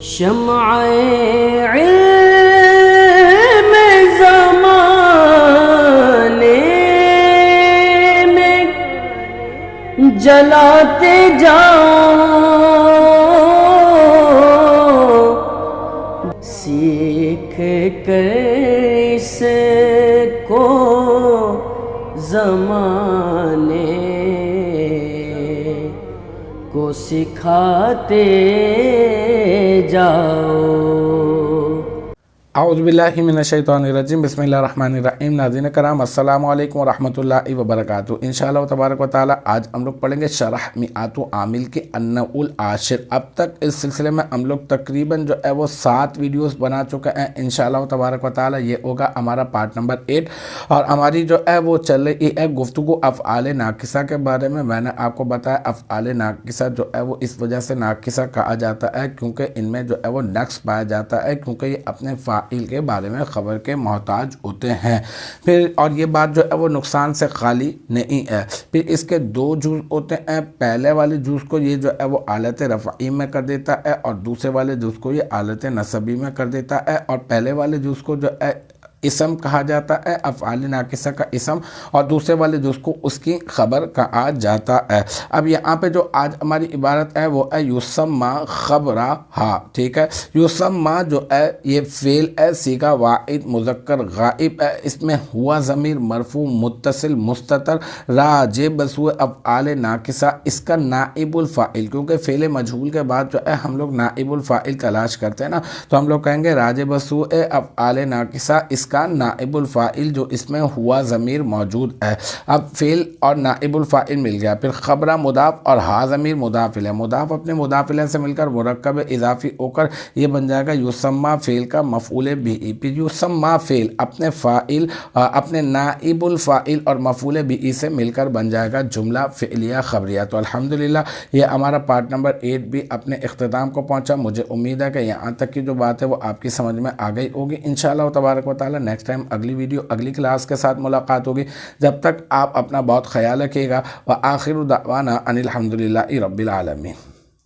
شمع علم زمانے میں جلاتے جاؤ، سیکھ کر اس کو زمانے کو سکھاتے جاؤ۔ اعوذ باللہ من الشیطان الرجیم، بسم اللہ الرحمن الرحیم۔ ناظرین کرام، السلام علیکم ورحمۃ اللہ وبرکاتہ۔ انشاءاللہ تبارک و تعالی آج ہم لوگ پڑھیں گے شرح میعات عامل کے النوع العاشر۔ اب تک اس سلسلے میں ہم لوگ تقریباً جو ہے وہ 7 ویڈیوز بنا چکے ہیں۔ انشاءاللہ تبارک و تعالی یہ ہوگا ہمارا پارٹ نمبر 8، اور ہماری جو ہے وہ چل رہی ہے گفتگو افعال ناقصہ کے بارے میں۔ میں نے آپ کو بتایا افعال ناقصہ جو ہے وہ اس وجہ سے ناقصہ کہا جاتا ہے کیونکہ ان میں جو ہے وہ نقص پایا جاتا ہے، کیونکہ یہ اپنے فاعل کے بارے میں خبر کے محتاج ہوتے ہیں۔ پھر اور یہ بات جو ہے وہ نقصان سے خالی نہیں ہے۔ پھر اس کے 2 جز ہوتے ہیں۔ پہلے والے جز کو یہ جو ہے وہ حالت رفعی میں کر دیتا ہے، اور دوسرے والے جز کو یہ حالت نصبی میں کر دیتا ہے۔ اور پہلے والے جز کو جو ہے اسم کہا جاتا ہے، افعال ناقصہ کا اسم، اور دوسرے والے جز کو اس کی خبر کہا جاتا ہے۔ اب یہاں پہ جو آج ہماری عبارت ہے وہ ہے یسمى خبرہا، ٹھیک ہے۔ یسمى جو ہے یہ فعل ہے، صیغہ واحد مذکر غائب ہے۔ اس میں ہوا ضمیر مرفوع متصل مستتر راجع بسوء افعال ناقصہ، اس کا نائب الفاعل، کیونکہ فعل مجہول کے بعد جو ہے ہم لوگ نائب الفاعل تلاش کرتے ہیں نا، تو ہم لوگ کہیں گے راجع بسوء افعال ناقصہ، اس کا نائب الفاعل جو اس میں ہوا ضمیر موجود ہے۔ اب فعل اور نائب الفاعل مل گیا، پھر خبرہ مضاف اور ہا ضمیر مضاف الیہ، مضاف اپنے مضاف الیہ سے مل کر مرکب اضافی ہو کر یہ بن جائے گا یسمى فعل کا مفعول بہ۔ پھر یسمى فعل اپنے فاعل اپنے نائب الفاعل اور مفعول بہ سے مل کر بن جائے گا جملہ فعلیہ خبریہ۔ تو الحمدللہ یہ ہمارا پارٹ نمبر 8 بھی اپنے اختتام کو پہنچا۔ مجھے امید ہے کہ یہاں تک کی جو بات ہے وہ آپ کی سمجھ میں آ گئی ہوگی۔ انشاءاللہ تبارک و تعالی نیکسٹ ٹائم اگلی ویڈیو اگلی کلاس کے ساتھ ملاقات ہوگی۔ جب تک آپ اپنا بہت خیال رکھیے گا۔ وآخر دعوانا ان الحمدللہ رب العالمین۔